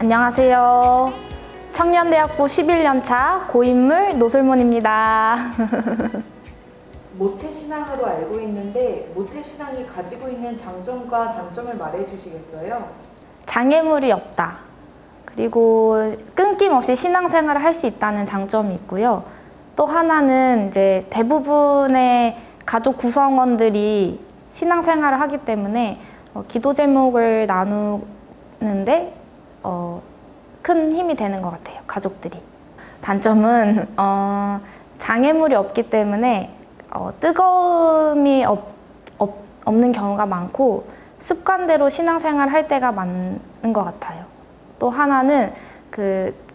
안녕하세요. 청년대학부 11년차 고인물 노솔몬입니다. 모태신앙으로 알고 있는데 모태신앙이 가지고 있는 장점과 단점을 말해 주시겠어요? 장애물이 없다. 그리고 끊김없이 신앙생활을 할 수 있다는 장점이 있고요. 또 하나는 이제 대부분의 가족 구성원들이 신앙생활을 하기 때문에 기도 제목을 나누는데 큰 힘이 되는 것 같아요, 가족들이. 단점은 장애물이 없기 때문에 뜨거움이 없는 경우가 많고 습관대로 신앙생활을 할 때가 많은 것 같아요. 또 하나는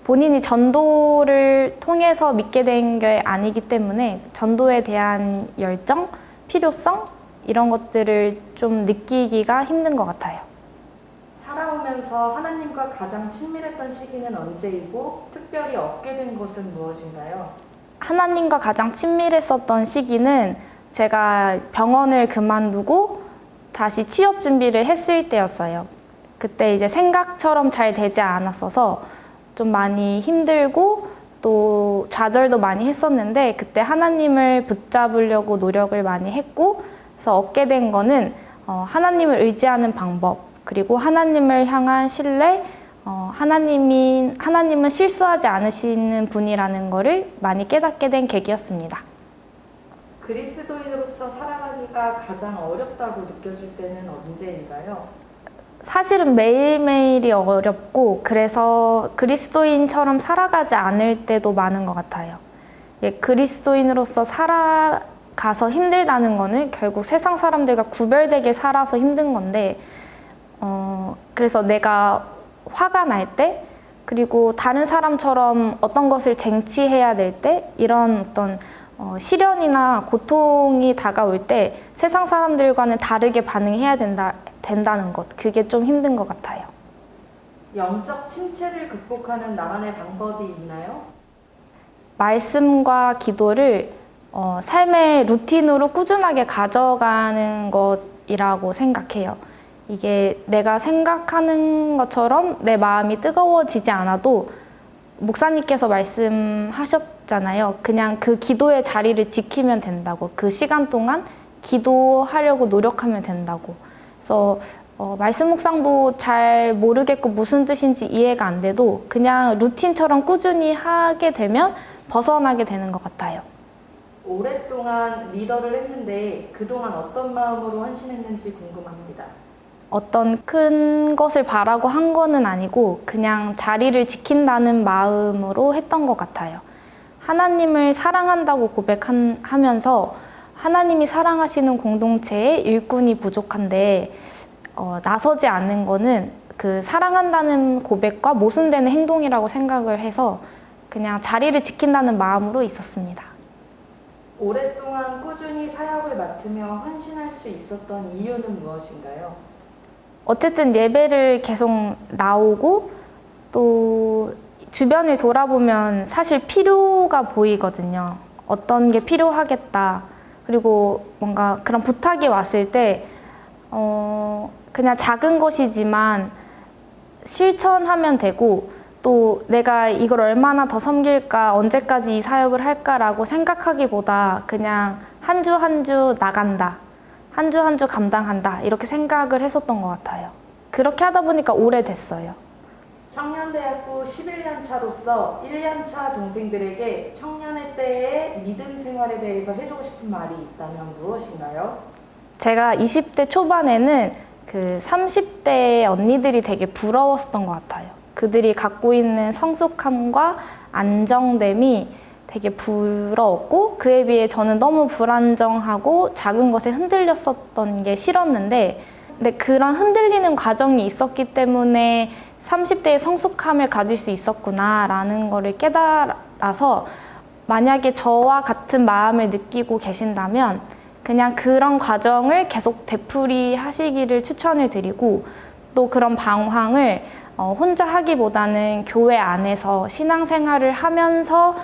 본인이 전도를 통해서 믿게 된 게 아니기 때문에 전도에 대한 열정, 필요성 이런 것들을 좀 느끼기가 힘든 것 같아요. 살아오면서 하나님과 가장 친밀했던 시기는 언제이고 특별히 얻게 된 것은 무엇인가요? 하나님과 가장 친밀했었던 시기는 제가 병원을 그만두고 다시 취업 준비를 했을 때였어요. 그때 이제 생각처럼 잘 되지 않았어서 좀 많이 힘들고 또 좌절도 많이 했었는데 그때 하나님을 붙잡으려고 노력을 많이 했고 그래서 얻게 된 거는 하나님을 의지하는 방법 그리고 하나님을 향한 신뢰 하나님은 실수하지 않으시는 분이라는 거를 많이 깨닫게 된 계기였습니다. 그리스도인으로서 살아가기가 가장 어렵다고 느껴질 때는 언제인가요? 사실은 매일매일이 어렵고 그래서 그리스도인처럼 살아가지 않을 때도 많은 것 같아요. 그리스도인으로서 살아가서 힘들다는 거는 결국 세상 사람들과 구별되게 살아서 힘든 건데 그래서 내가 화가 날 때 그리고 다른 사람처럼 어떤 것을 쟁취해야 될 때 이런 어떤 시련이나 고통이 다가올 때 세상 사람들과는 다르게 반응해야 된다는 것 그게 좀 힘든 것 같아요. 영적 침체를 극복하는 나만의 방법이 있나요? 말씀과 기도를 삶의 루틴으로 꾸준하게 가져가는 것이라고 생각해요. 이게 내가 생각하는 것처럼 내 마음이 뜨거워지지 않아도 목사님께서 말씀하셨잖아요. 그냥 그 기도의 자리를 지키면 된다고. 그 시간 동안 기도하려고 노력하면 된다고. 그래서 말씀 묵상도 잘 모르겠고 무슨 뜻인지 이해가 안 돼도 그냥 루틴처럼 꾸준히 하게 되면 벗어나게 되는 것 같아요. 오랫동안 리더를 했는데 그동안 어떤 마음으로 헌신했는지 궁금합니다. 어떤 큰 것을 바라고 한 거는 아니고 그냥 자리를 지킨다는 마음으로 했던 것 같아요. 하나님을 사랑한다고 고백하면서 하나님이 사랑하시는 공동체에 일꾼이 부족한데 나서지 않는 거는 그 사랑한다는 고백과 모순되는 행동이라고 생각을 해서 그냥 자리를 지킨다는 마음으로 있었습니다. 오랫동안 꾸준히 사역을 맡으며 헌신할 수 있었던 이유는 무엇인가요? 어쨌든 예배를 계속 나오고 또 주변을 돌아보면 사실 필요가 보이거든요. 어떤 게 필요하겠다. 그리고 뭔가 그런 부탁이 왔을 때 그냥 작은 것이지만 실천하면 되고 또 내가 이걸 얼마나 더 섬길까 언제까지 이 사역을 할까라고 생각하기보다 그냥 한 주 한 주 나간다. 한 주 한 주 감당한다 이렇게 생각을 했었던 것 같아요. 그렇게 하다 보니까 오래됐어요. 청년대학부 11년 차로서 1년 차 동생들에게 청년의 때의 믿음 생활에 대해서 해주고 싶은 말이 있다면 무엇인가요? 제가 20대 초반에는 그 30대 언니들이 되게 부러웠었던 것 같아요. 그들이 갖고 있는 성숙함과 안정됨이 되게 부러웠고 그에 비해 저는 너무 불안정하고 작은 것에 흔들렸었던 게 싫었는데 근데 그런 흔들리는 과정이 있었기 때문에 30대의 성숙함을 가질 수 있었구나라는 거를 깨달아서 만약에 저와 같은 마음을 느끼고 계신다면 그냥 그런 과정을 계속 되풀이하시기를 추천을 드리고 또 그런 방황을 혼자 하기보다는 교회 안에서 신앙생활을 하면서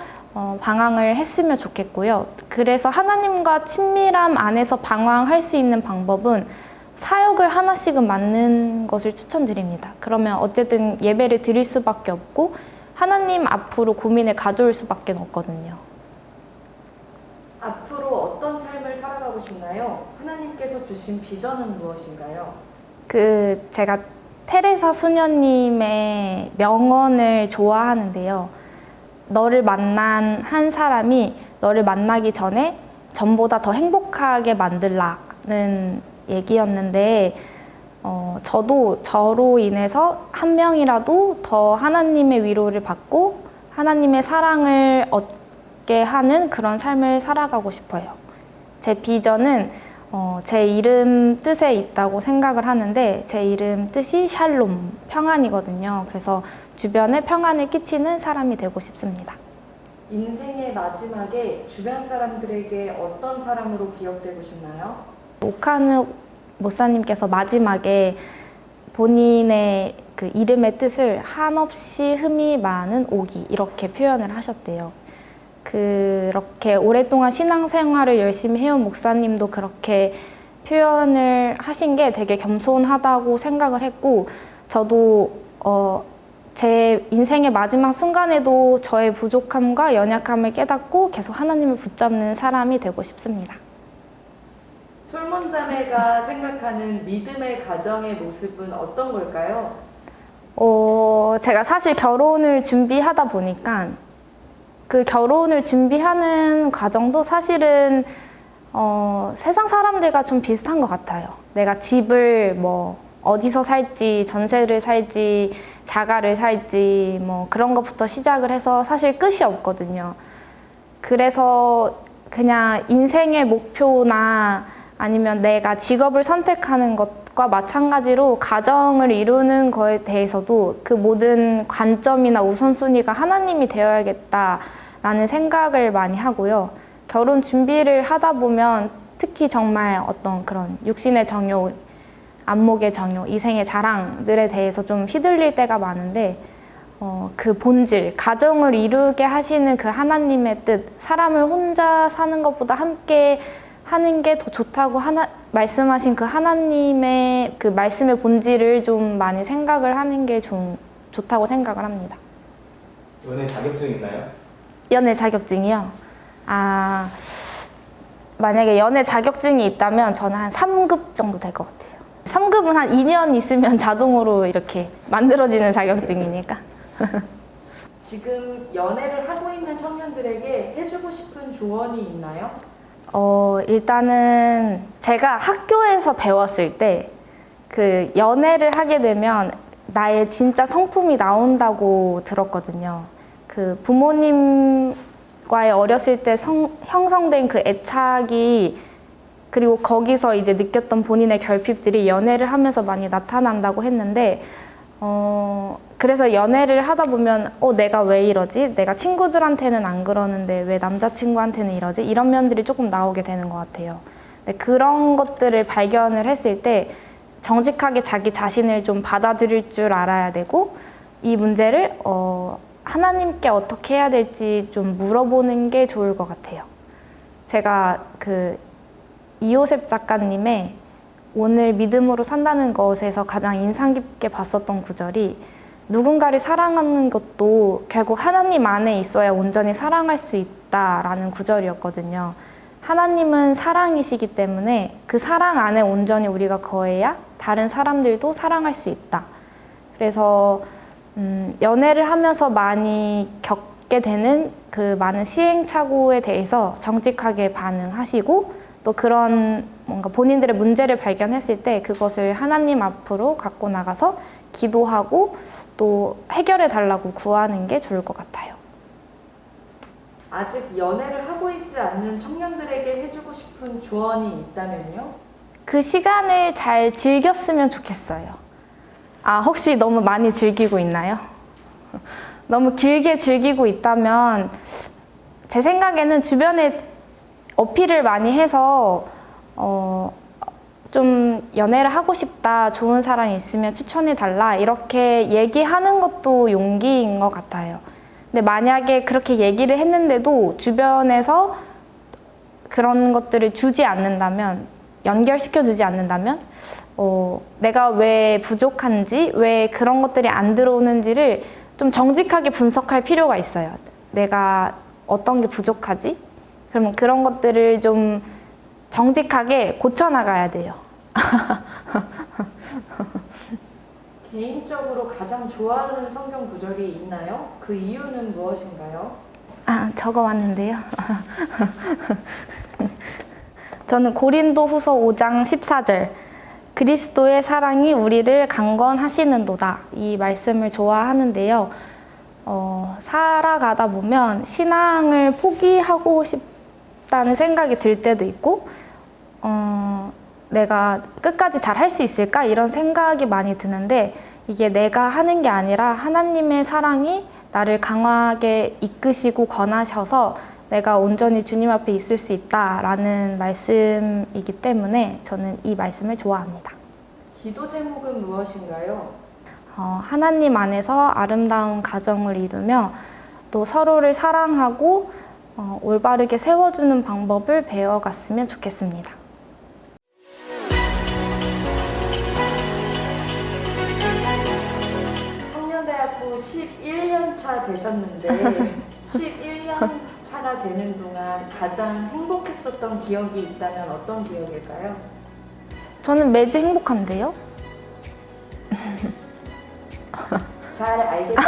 방황을 했으면 좋겠고요. 그래서 하나님과 친밀함 안에서 방황할 수 있는 방법은 사역을 하나씩은 맡는 것을 추천드립니다. 그러면 어쨌든 예배를 드릴 수밖에 없고 하나님 앞으로 고민을 가져올 수밖에 없거든요. 앞으로 어떤 삶을 살아가고 싶나요? 하나님께서 주신 비전은 무엇인가요? 제가 테레사 수녀님의 명언을 좋아하는데요. 너를 만난 한 사람이 너를 만나기 전에 전보다 더 행복하게 만들라는 얘기였는데, 저도 저로 인해서 한 명이라도 더 하나님의 위로를 받고 하나님의 사랑을 얻게 하는 그런 삶을 살아가고 싶어요. 제 비전은 제 이름 뜻에 있다고 생각을 하는데, 제 이름 뜻이 샬롬, 평안이거든요. 그래서 주변에 평안을 끼치는 사람이 되고 싶습니다. 인생의 마지막에 주변 사람들에게 어떤 사람으로 기억되고 싶나요? 오카누 목사님께서 마지막에 본인의 그 이름의 뜻을 한없이 흠이 많은 오기 이렇게 표현을 하셨대요. 그렇게 오랫동안 신앙생활을 열심히 해온 목사님도 그렇게 표현을 하신 게 되게 겸손하다고 생각을 했고, 저도 제 인생의 마지막 순간에도 저의 부족함과 연약함을 깨닫고 계속 하나님을 붙잡는 사람이 되고 싶습니다. 솔몬자매가 생각하는 믿음의 가정의 모습은 어떤 걸까요? 제가 사실 결혼을 준비하다 보니까 그 결혼을 준비하는 과정도 사실은 세상 사람들과 좀 비슷한 것 같아요. 내가 집을 뭐 어디서 살지, 전세를 살지, 자가를 살지, 뭐 그런 것부터 시작을 해서 사실 끝이 없거든요. 그래서 그냥 인생의 목표나 아니면 내가 직업을 선택하는 것과 마찬가지로 가정을 이루는 거에 대해서도 그 모든 관점이나 우선순위가 하나님이 되어야겠다라는 생각을 많이 하고요. 결혼 준비를 하다 보면 특히 정말 어떤 그런 육신의 정욕, 안목의 정욕, 이생의 자랑들에 대해서 좀 휘둘릴 때가 많은데, 그 본질, 가정을 이루게 하시는 그 하나님의 뜻, 사람을 혼자 사는 것보다 함께 하는 게 더 좋다고 말씀하신 그 하나님의 그 말씀의 본질을 좀 많이 생각을 하는 게 좋다고 생각을 합니다. 연애 자격증 있나요? 연애 자격증이요? 만약에 연애 자격증이 있다면 저는 한 3급 정도 될 것 같아요. 3급은 한 2년 있으면 자동으로 이렇게 만들어지는 자격증이니까. 지금 연애를 하고 있는 청년들에게 해주고 싶은 조언이 있나요? 일단은 제가 학교에서 배웠을 때 그 연애를 하게 되면 나의 진짜 성품이 나온다고 들었거든요. 그 부모님과의 어렸을 때 형성된 그 애착이, 그리고 거기서 이제 느꼈던 본인의 결핍들이 연애를 하면서 많이 나타난다고 했는데, 그래서 연애를 하다 보면 내가 왜 이러지? 내가 친구들한테는 안 그러는데 왜 남자친구한테는 이러지? 이런 면들이 조금 나오게 되는 것 같아요. 근데 그런 것들을 발견을 했을 때 정직하게 자기 자신을 좀 받아들일 줄 알아야 되고, 이 문제를 하나님께 어떻게 해야 될지 좀 물어보는 게 좋을 것 같아요. 제가 그 이요셉 작가님의 오늘 믿음으로 산다는 것에서 가장 인상 깊게 봤었던 구절이, 누군가를 사랑하는 것도 결국 하나님 안에 있어야 온전히 사랑할 수 있다라는 구절이었거든요. 하나님은 사랑이시기 때문에 그 사랑 안에 온전히 우리가 거해야 다른 사람들도 사랑할 수 있다. 그래서 연애를 하면서 많이 겪게 되는 그 많은 시행착오에 대해서 정직하게 반응하시고, 또 그런 뭔가 본인들의 문제를 발견했을 때 그것을 하나님 앞으로 갖고 나가서 기도하고 또 해결해 달라고 구하는 게 좋을 것 같아요. 아직 연애를 하고 있지 않는 청년들에게 해주고 싶은 조언이 있다면요? 그 시간을 잘 즐겼으면 좋겠어요. 혹시 너무 많이 즐기고 있나요? 너무 길게 즐기고 있다면 제 생각에는 주변에 어필을 많이 해서 좀 연애를 하고 싶다, 좋은 사람이 있으면 추천해 달라, 이렇게 얘기하는 것도 용기인 것 같아요. 근데 만약에 그렇게 얘기를 했는데도 주변에서 그런 것들을 주지 않는다면 연결시켜주지 않는다면 내가 왜 부족한지, 왜 그런 것들이 안 들어오는지를 좀 정직하게 분석할 필요가 있어요. 내가 어떤 게 부족하지? 그러면 그런 것들을 좀 정직하게 고쳐나가야 돼요. 개인적으로 가장 좋아하는 성경 구절이 있나요? 그 이유는 무엇인가요? 적어왔는데요. 저는 고린도 후서 5장 14절 그리스도의 사랑이 우리를 강건하시는도다 이 말씀을 좋아하는데요. 살아가다 보면 신앙을 포기하고 싶다는 생각이 들 때도 있고 내가 끝까지 잘 할 수 있을까? 이런 생각이 많이 드는데 이게 내가 하는 게 아니라 하나님의 사랑이 나를 강하게 이끄시고 권하셔서 내가 온전히 주님 앞에 있을 수 있다라는 말씀이기 때문에 저는 이 말씀을 좋아합니다. 기도 제목은 무엇인가요? 하나님 안에서 아름다운 가정을 이루며 또 서로를 사랑하고 올바르게 세워주는 방법을 배워갔으면 좋겠습니다. 청년대학부 11년 차 되셨는데 11년 차가 되는 동안 가장 행복했었던 기억이 있다면 어떤 기억일까요? 저는 매주 행복한데요? 잘 알겠습니다.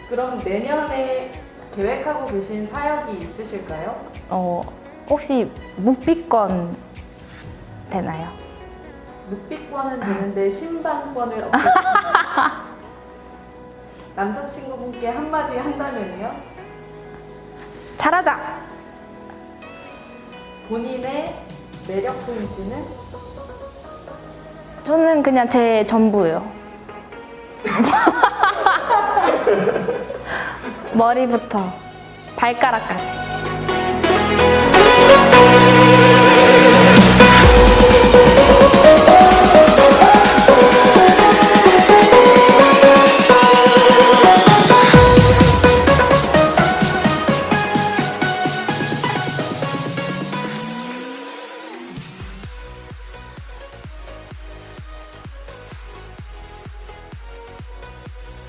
그럼 내년에 계획하고 계신 사역이 있으실까요? 혹시 묵비권 되나요? 묵비권은 되는데 신방권을 얻겠습니다. 남자친구분께 한마디 한다면요? 잘하자! 본인의 매력 포인트는? 저는 그냥 제 전부예요. 머리부터 발가락까지.